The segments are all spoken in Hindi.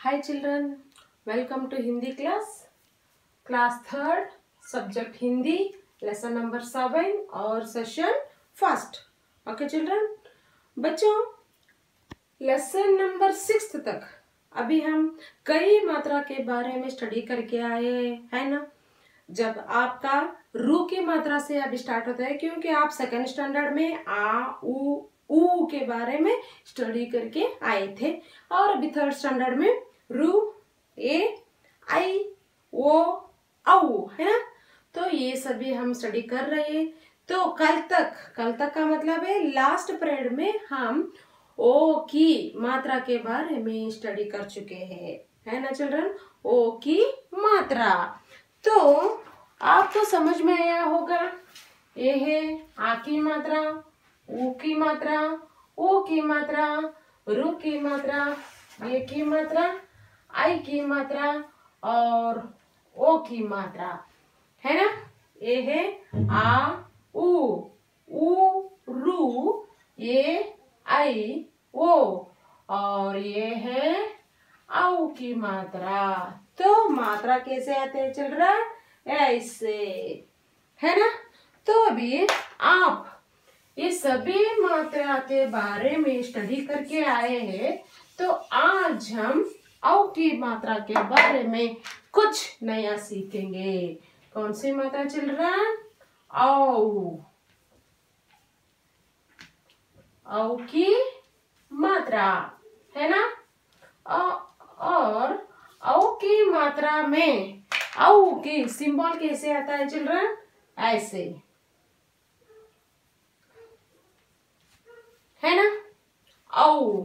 Hi children, welcome to Hindi class 3rd, subject Hindi, lesson number 7 और session first. Okay children, बच्चों lesson number 6 तक अभी हम कई मात्रा के बारे में स्टडी करके आए है ना। जब आपका रू की मात्रा से अब स्टार्ट होता है, क्योंकि आप सेकंड स्टैंडर्ड में आ ऊ के बारे में स्टडी करके आए थे और अभी थर्ड स्टैंडर्ड में रू ए आई ओ औ है ना। तो ये सभी हम स्टडी कर रहे हैं। तो कल तक का मतलब है लास्ट पीरियड में हम ओ की मात्रा के बारे में स्टडी कर चुके हैं, है ना चिल्ड्रन। ओ की मात्रा तो आपको समझ में आया होगा। ये है आ की मात्रा, ऊ की मात्रा, ओ की मात्रा, रू की मात्रा, ये की मात्रा, आई की मात्रा और ओ की मात्रा, है ना। ये है आ ऊ रू, ये आई ओ और ये है औ की मात्रा। तो मात्रा कैसे आते हैं चिल्ड्रन? ऐसे, है ना। तो अभी आप ये सभी मात्रा के बारे में स्टडी करके आए हैं। तो आज हम औ की मात्रा के बारे में कुछ नया सीखेंगे। कौन सी मात्रा चिल्ड्रन? औ की मात्रा, है ना। और औ की मात्रा में औ की सिंबल कैसे आता है चिल्ड्रन? ऐसे, है ना। औ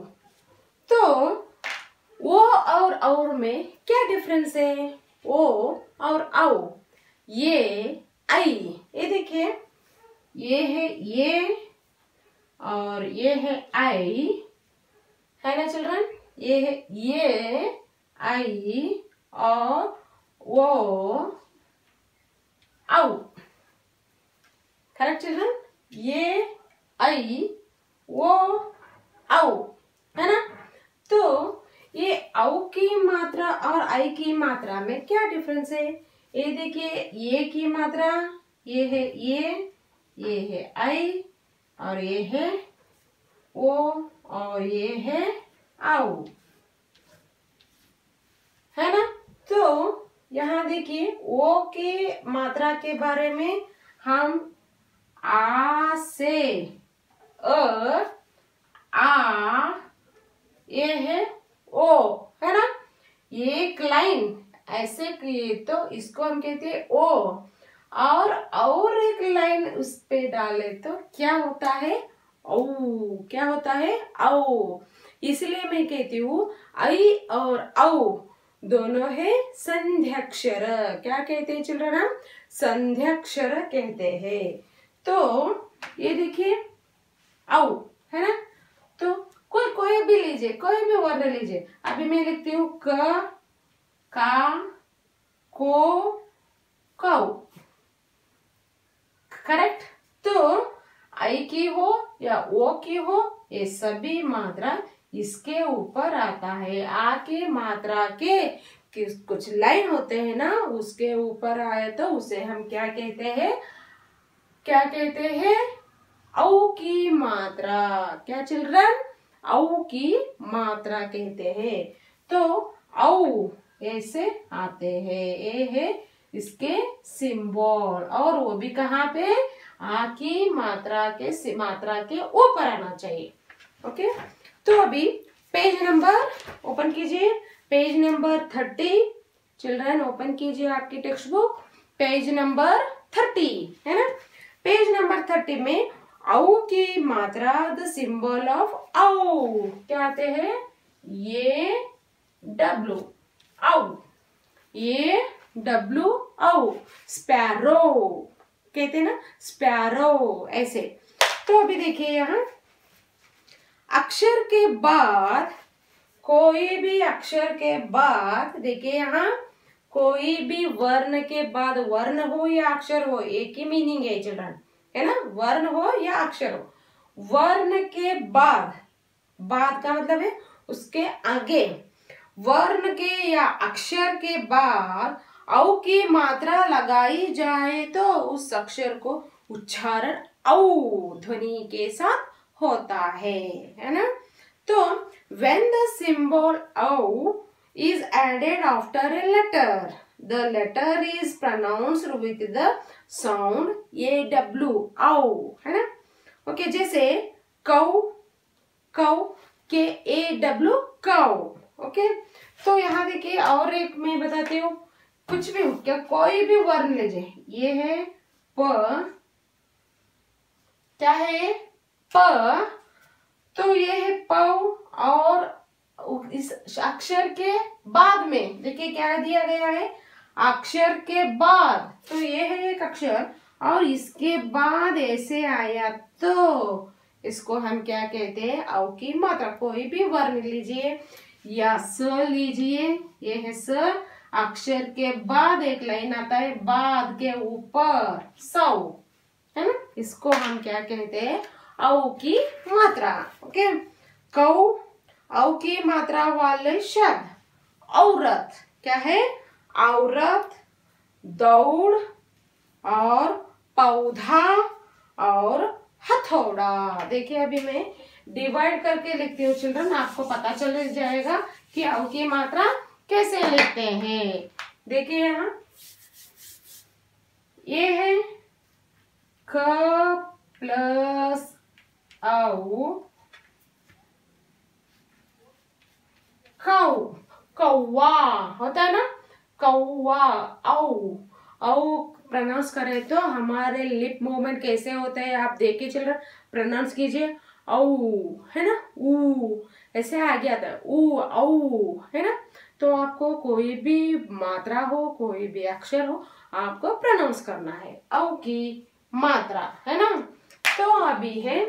तो ओ और और में क्या डिफरेंस है? ओ और औ, ये आई, ये देखिए ये है ये और ये है आई, है ना चिल्ड्रन। ये है ये आई और वो औ, करेक्ट चिल्ड्रन। ये आई वो औ, है ना। तो ये औ की मात्रा और आई की मात्रा में क्या डिफरेंस है? ये देखिए ये की मात्रा, ये है ये है आई और ये है ओ और ये है औ, है ना। तो यहाँ देखिए ओ के मात्रा के बारे में हम आ से आ, ये है ओ, है ना। ये एक लाइन ऐसे किए तो इसको हम कहते हैं ओ, और एक लाइन उस पे डाले तो क्या होता है? औ, क्या होता है? औ। इसलिए मैं कहती हूँ आई और औ दोनों है संध्याक्षर। क्या कहते हैं चिल्ड्रन? हम संध्याक्षर कहते हैं। तो ये देखिए औ, है ना। तो कोई भी लीजिए, कोई भी वर्ण लीजिए। अभी मैं लिखती हूँ क, का, को, कौ, करेक्ट। तो आई की हो या ओ की हो, ये सभी मात्रा इसके ऊपर आता है। आ की मात्रा के कुछ लाइन होते हैं ना, उसके ऊपर आए तो उसे हम क्या कहते हैं? क्या कहते हैं? औ की मात्रा। क्या चिल्ड्रन? औ की मात्रा कहते हैं। तो औ ऐसे आते हैं, ये है इसके सिंबल और वो भी कहाँ पे? आ की मात्रा के ऊपर आना चाहिए। ओके। तो अभी पेज नंबर ओपन कीजिए, पेज नंबर 30। चिल्ड्रन ओपन कीजिए आपकी टेक्स्ट बुक, पेज नंबर 30, है ना। पेज नंबर 30 में औ की मात्रा, द सिंबल ऑफ औ क्या आते हैं? ये डब्लू औ, ये डब्लू औ, स्पैरो कहते हैं ना, स्पैरो ऐसे। तो अभी देखिए यहाँ अक्षर के बाद, कोई भी अक्षर के बाद देखिए यहाँ कोई भी वर्ण के बाद, वर्ण हो या अक्षर हो एक ही मीनिंग है चिल्ड्रन, है ना। वर्ण हो या अक्षर हो, वर्ण के बाद, बाद का मतलब है उसके आगे वर्ण के या अक्षर के बाद औ की मात्रा लगाई जाए तो उस अक्षर को उच्चारण औ ध्वनि के साथ होता है ना। तो when the symbol औ is added after a letter, the letter is pronounced with the sound AW औ, है ना। ओके, जैसे कौ, कौ के AW कौ। ओके, तो यहाँ देखिए और एक मैं बताती हूँ, कुछ भी क्या कोई भी वर्ण लीजिए, ये है प, क्या है प, तो ये है पौ, और इस अक्षर के बाद में देखिए क्या दिया गया है, अक्षर के बाद, तो ये है एक अक्षर और इसके बाद ऐसे आया तो इसको हम क्या कहते हैं, औ की मात्रा। कोई भी वर्ण लीजिए या स लीजिए, ये है स, अक्षर के बाद एक लाइन आता है, बाद के ऊपर सौ, है ना, इसको हम क्या कहते हैं, औ की मात्रा। ओके, कौ औ की मात्रा वाले शब्द, औरत, क्या है, औरत, दौड़ और पौधा और हथौड़ा। देखिए अभी मैं डिवाइड करके लिखती हूँ चिल्ड्रन, आपको पता चल जाएगा कि औ की मात्रा कैसे लिखते हैं। देखिए यहाँ ये है क प्लस औ, कौ, कौवा होता है ना, कौवा, औ प्रोनाउंस करें तो हमारे लिप मूवमेंट कैसे होते हैं आप देखिए चिल्ड्रन, प्रोनाउंस कीजिए, औ, है ना, ऊ ऐसे आगे आता है, ऊ औ, है ना। तो आपको कोई भी मात्रा हो, कोई भी अक्षर हो, आपको प्रोनाउंस करना है औ की मात्रा, है ना। तो अभी है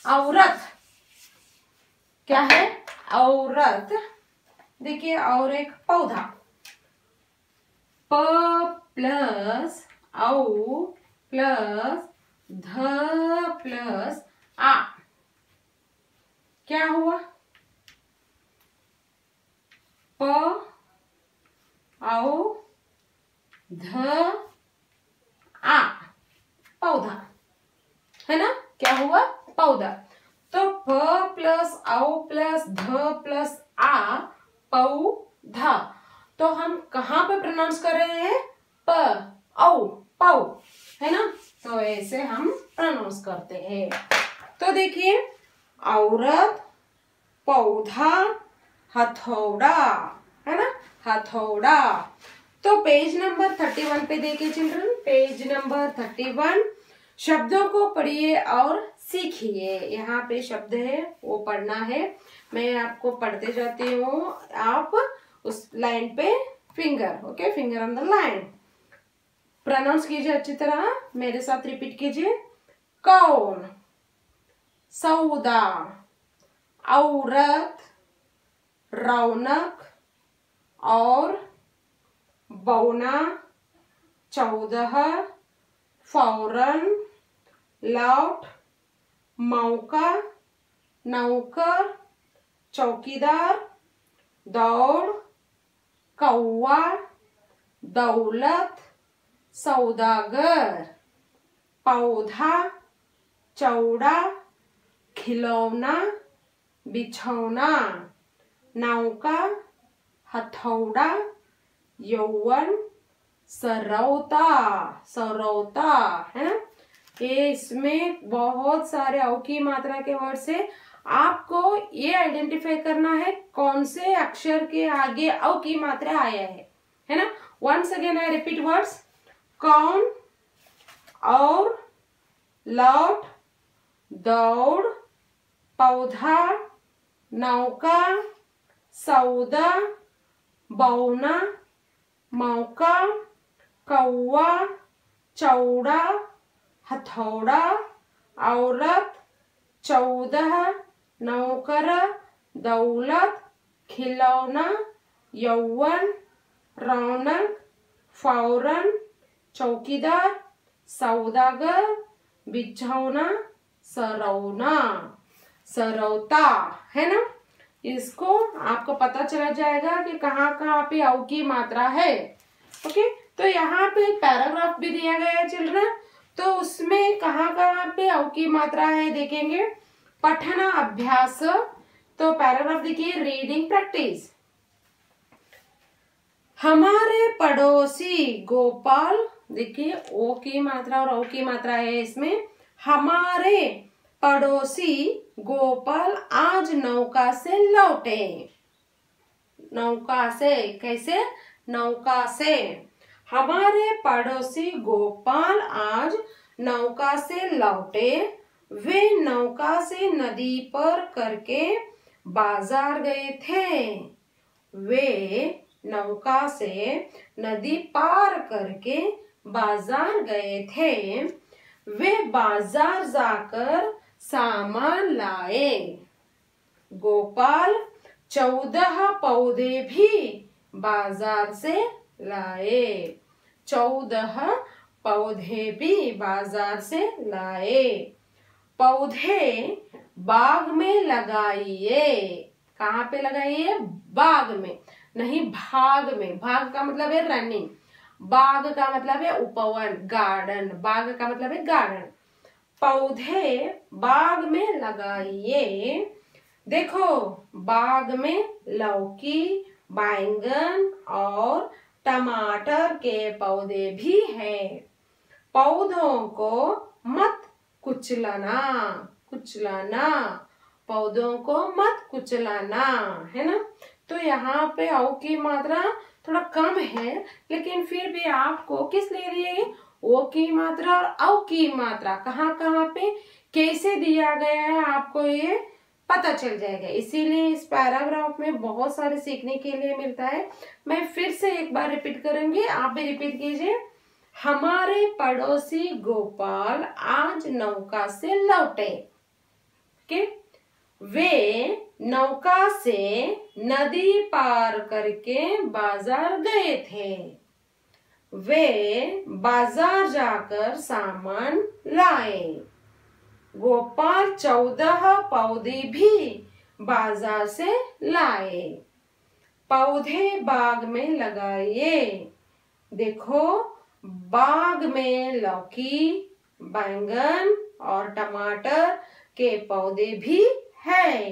औरत, क्या है, औरत। देखिए और एक पौधा, प प्लस औ प्लस ध प्लस आ, क्या हुआ, प औ ध आ, पौधा, है ना, क्या हुआ, पौधा। तो प प्लस औ प्लस ध प्लस आ, पौधा। तो हम कहाँ पे प्रोनाउंस कर रहे हैं, प औ, पौ, है ना, तो ऐसे हम प्रोनाउंस करते हैं। तो देखिए औरत, पौधा, हथौड़ा, है ना, हथौड़ा। तो पेज नंबर 31 पे देखिए चिल्ड्रन, पेज नंबर 31, शब्दों को पढ़िए और सीखिए। यहाँ पे शब्द है वो पढ़ना है, मैं आपको पढ़ते जाती हूँ, आप उस लाइन पे finger, okay, finger on the line, pronounce कीजिए अच्छी तरह, मेरे साथ रिपीट कीजिए। कौन, सौदा, औरत, रौनक और बौना, 14, फौरन, लौट, मौका, नौकर, चौकीदार, दौड़, कौवा, दौलत, सौदागर, पौधा, चौड़ा, खिलौना, बिछौना, नौका, हथौड़ा, यौवन, सरौता, सरौता, है ना। ये इसमें बहुत सारे औ की मात्रा के वर्ड से आपको ये आइडेंटिफाई करना है कौन से अक्षर के आगे औ की मात्रा आया है ना। Once again I repeat words, कौन, और, लौट, दौड़, पौधा, नौका, सौदा, बौना, मौका, कौवा, चौड़ा, हथौड़ा, औरत, 14, नौकर, दौलत, खिलौना, यौवन, रौनक, फौरन, चौकीदार, सौदागर, बिछौना, सरौना, सरौता, है ना। इसको आपको पता चला जाएगा कि कहाँ कहाँ पे औ की मात्रा है। ओके, तो यहाँ पे पैराग्राफ भी दिया गया है चिल्ड्रन, तो उसमें कहाँ कहाँ पे औ की मात्रा है देखेंगे। पठन अभ्यास, तो पैराग्राफ देखिए, रीडिंग प्रैक्टिस। हमारे पड़ोसी गोपाल, देखिए ओ की मात्रा और औ की मात्रा है इसमें। हमारे पड़ोसी गोपाल आज नौका से लौटे। नौका से, कैसे? नौका से। हमारे पड़ोसी गोपाल आज नौका से लौटे। वे नौका से नदी पर करके बाजार गए थे। वे नौका से नदी पार करके बाजार गए थे। वे बाजार जाकर सामान लाए। गोपाल 14 पौधे भी बाजार से लाए। 14 पौधे भी बाजार से लाए। पौधे बाग में लगाइए। कहाँ पे लगाइए? बाग में, नहीं भाग में। भाग का मतलब है रनिंग, बाग का मतलब है उपवन, गार्डन। बाग का मतलब है गार्डन। पौधे बाग में लगाइए। देखो, बाग में लौकी, बैंगन और टमाटर के पौधे भी हैं। पौधों को मत कुचलना। कुचलना, पौधों को मत कुचलना, है ना। तो यहाँ पे औ की मात्रा थोड़ा कम है, लेकिन फिर भी आपको किस ले दिए? ओ की मात्रा और औ की मात्रा कहाँ कहाँ पे कैसे दिया गया है आपको ये पता चल जाएगा। इसीलिए इस पैराग्राफ में बहुत सारे सीखने के लिए मिलता है। मैं फिर से एक बार रिपीट करूंगी, आप भी रिपीट कीजिए। हमारे पड़ोसी गोपाल आज नौका से लौटे। के वे नौका से नदी पार करके बाजार गए थे। वे बाजार जाकर सामान लाए। गोपाल 14 पौधे भी बाजार से लाए। पौधे बाग में लगाइए। देखो, बाग में लौकी, बैंगन और टमाटर के पौधे भी है।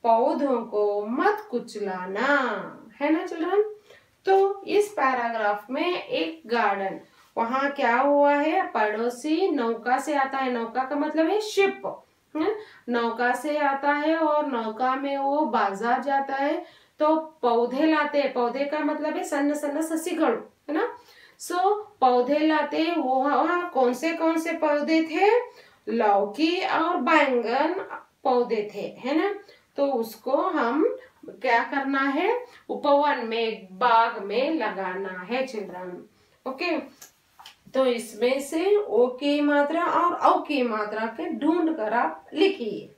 पौधों को मत कुचलाना, है ना चिल्ड्रन। तो इस पैराग्राफ में एक गार्डन, वहां क्या हुआ है? पड़ोसी नौका से आता है। नौका का मतलब है शिप, नौका से आता है और नौका में वो बाजार जाता है, तो पौधे लाते हैं। पौधे का मतलब है सन्न सन्न ससीगढ़, है ना। सो पौधे लाते, वो वहाँ कौन से पौधे थे? लौकी और बैंगन पौधे थे, है ना। तो उसको हम क्या करना है? उपवन में, बाग में लगाना है चिल्ड्रन। ओके, तो इसमें से ओ की मात्रा और औ की मात्रा के ढूंढ कर आप लिखिए।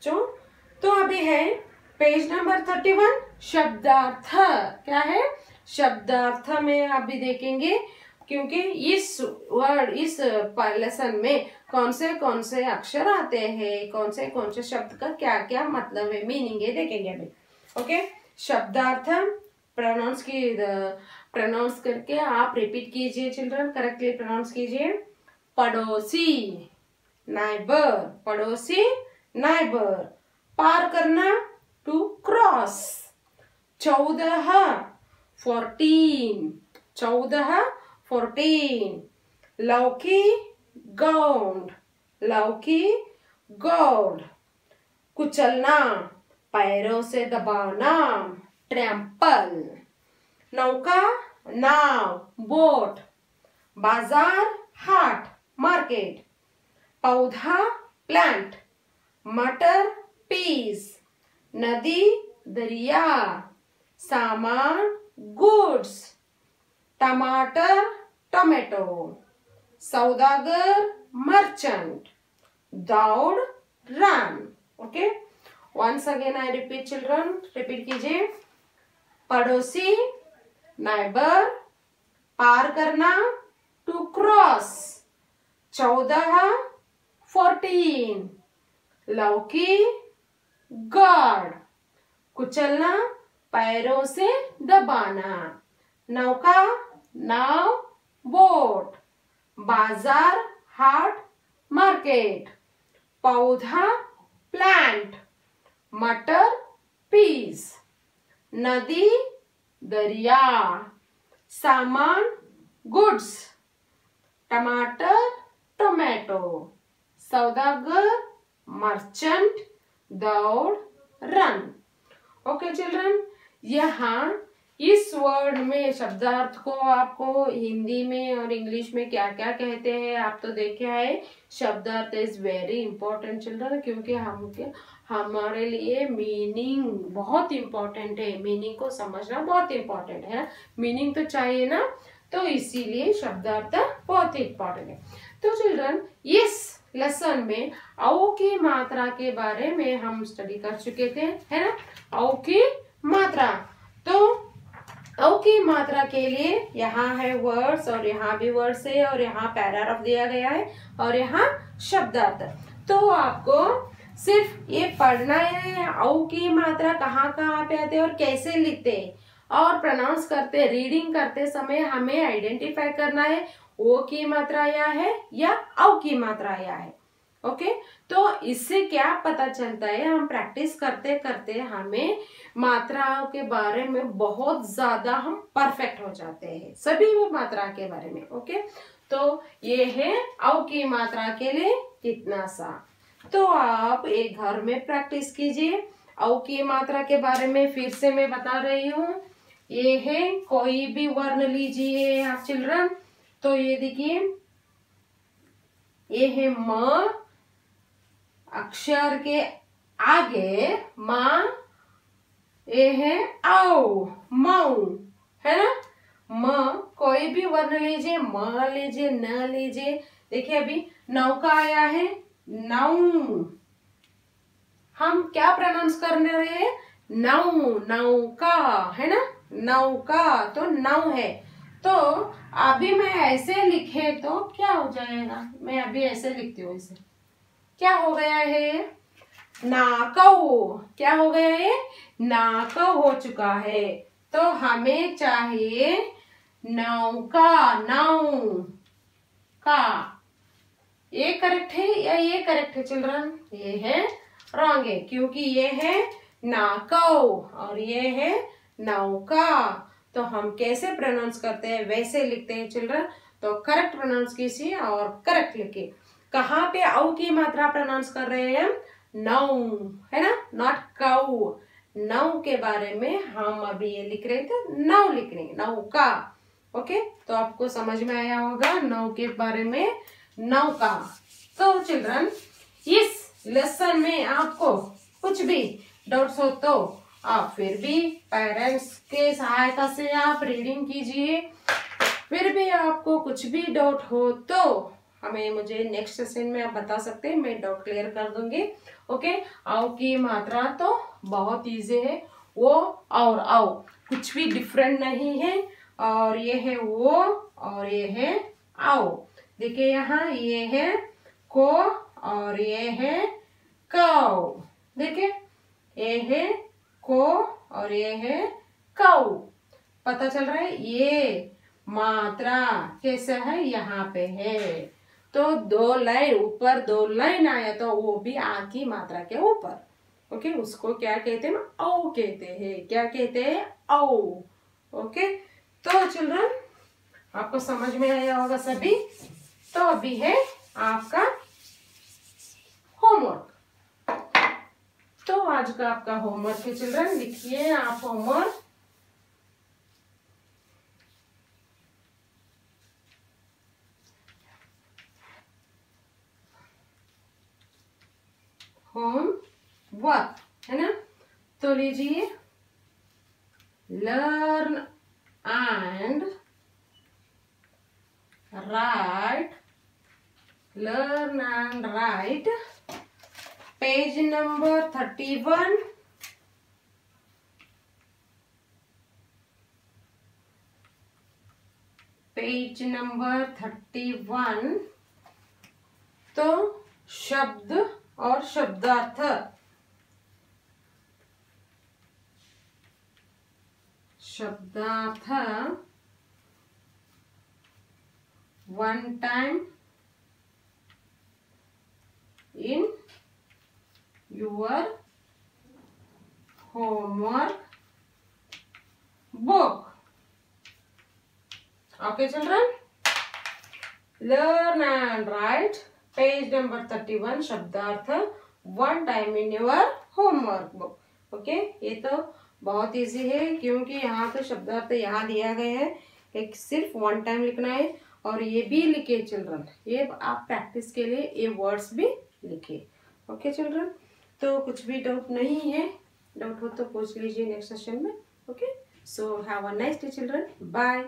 तो अभी है पेज नंबर 31, शब्दार्थ। क्या है? शब्दार्थ में अभी देखेंगे, क्योंकि इस लेसन में कौन से अक्षर आते हैं, कौन से शब्द का क्या क्या मतलब है, मीनिंग है, देखेंगे अभी। ओके, शब्दार्थ प्रोनाउंस करके आप रिपीट कीजिए चिल्ड्रन, करेक्टली प्रोनाउंस कीजिए। पड़ोसी, नाइबर। पड़ोसी, नाइबर। पार करना, टू क्रॉस। 14 14 लौकी, गौंड। लौकी, गौंड। कुचलना, पैरों से दबाना, ट्रैम्पल। नौका, नाव, बोट। बाजार, हाट, मार्केट। पौधा, प्लांट। मटर, पीस। नदी, दरिया। सामान, गुड्स। टमाटर, टोमेटो। सौदागर, मर्चेंट। दौड़, run. Okay, once again I repeat children, repeat कीजिए। पड़ोसी, नाइबर। पार करना, टू क्रॉस। 14 लौकी, गार्ड। कुचलना, पैरों से दबाना। नौका, नाव, बोट। बाजार, हाट, मार्केट। पौधा, प्लांट। मटर, पीस। नदी, दरिया। सामान, गुड्स। टमाटर, टोमेटो। सौदागर, मर्चेंट। दौड़, रन। ओके चिल्ड्रन, यहाँ इस वर्ड में शब्दार्थ को आपको हिंदी में और इंग्लिश में क्या क्या कहते हैं आप तो देखे आए। शब्दार्थ इज वेरी इंपॉर्टेंट चिल्ड्रन, क्योंकि हमारे लिए मीनिंग बहुत इंपॉर्टेंट है। मीनिंग को समझना बहुत इंपॉर्टेंट है। मीनिंग तो चाहिए ना, तो इसीलिए शब्दार्थ बहुत इंपॉर्टेंट है। तो चिल्ड्रन, इस लेसन में औ की मात्रा के बारे में हम स्टडी कर चुके थे, है ना। औ की मात्रा, तो औ की मात्रा के लिए यहाँ है वर्ड्स और यहाँ भी वर्ड्स है और यहाँ पैराग्राफ दिया गया है और यहाँ शब्दार्थ। तो आपको सिर्फ ये पढ़ना है औ की मात्रा कहाँ कहाँ पे आते हैं और कैसे लिखते हैं और प्रोनाउंस करते, रीडिंग करते समय हमें आइडेंटिफाई करना है ओ की मात्रा या है या औ की मात्रा या है। ओके, तो इससे क्या पता चलता है, हम प्रैक्टिस करते करते हमें मात्राओं के बारे में बहुत ज्यादा हम परफेक्ट हो जाते हैं, सभी मात्रा के बारे में। ओके, तो ये है औ की मात्रा के लिए कितना सा। तो आप एक घर में प्रैक्टिस कीजिए। औ की मात्रा के बारे में फिर से मैं बता रही हूँ। ये है, कोई भी वर्ण लीजिए आप चिल्ड्रन। तो ये देखिए, ये है म, अक्षर के आगे माँ, ये है औ, मऊ, है ना। म, कोई भी वर्ण लीजिए, म लीजिए, न लीजिए। देखिए अभी नौका आया है, नौ। हम क्या प्रोनाउंस करने रहे हैं, नौ, नौका, है ना। नौका तो नौ है। तो अभी मैं ऐसे लिखे तो क्या हो जाएगा, मैं अभी ऐसे लिखती हूँ, इसे क्या हो गया है, नाकौ। क्या हो गया है, नाकौ हो चुका है। तो हमें चाहिए नौका, नौ का। ये करेक्ट है या ये करेक्ट है चिल्ड्रन, ये है रॉन्ग है, क्योंकि ये है नाकौ और ये है नौका। तो हम कैसे प्रोनाउंस करते हैं वैसे लिखते हैं चिल्ड्रन। तो करेक्ट प्रोनाउंस कीजिए और करेक्ट लिखिए। कहाँ पे औ की मात्रा प्रोनाउंस कर रहे हैं, नौ, है ना, नॉट कौ। नौ के बारे में हम अभी ये लिख रहे थे, नौ लिख रहे हैं, नौ का। ओके, तो आपको समझ में आया होगा नौ के बारे में, नौ का। तो चिल्ड्रन, इस लेसन में आपको कुछ भी डाउट्स हो तो आप फिर भी पेरेंट्स के सहायता से आप रीडिंग कीजिए। फिर भी आपको कुछ भी डाउट हो तो हमें मुझे नेक्स्ट सेशन में आप बता सकते हैं, मैं डाउट क्लियर कर दूंगी। ओके, औ की मात्रा तो बहुत इजी है, वो और औ कुछ भी डिफरेंट नहीं है। और ये है वो और ये है आओ। देखिए यहाँ ये है को और ये है कौ। देखिए ये है को और ये है कौ। पता चल रहा है ये मात्रा कैसा है, यहाँ पे है। तो दो लाइन ऊपर, दो लाइन आया तो वो भी आ की मात्रा के ऊपर। ओके, उसको क्या कहते हैं, औ कहते हैं। क्या कहते हैं, औ। ओके, तो चिल्ड्रन आपको समझ में आया होगा सभी। तो अभी है आपका होमवर्क। तो आज का आपका होमवर्क है चिल्ड्रन, लिखिए आप होमवर्क। होमवर्क है ना, तो लीजिए, learn and right, learn and right, page number 31, page number 31। तो शब्द और शब्दार्थ, शब्दार्थ one time in your homework book. Okay children, learn and write page number 31 शब्दार्थ one time in your homework book. Okay ये तो बहुत इजी है क्योंकि यहाँ तो शब्दार्थ यहाँ दिया गया है, एक सिर्फ वन टाइम लिखना है और ये भी लिखे चिल्ड्रन, ये आप प्रैक्टिस के लिए ये वर्ड्स भी लिखे. ओके चिल्ड्रन, तो कुछ भी डाउट नहीं है, डाउट हो तो पूछ लीजिए नेक्स्ट सेशन में. Okay, so have a nice day children, bye.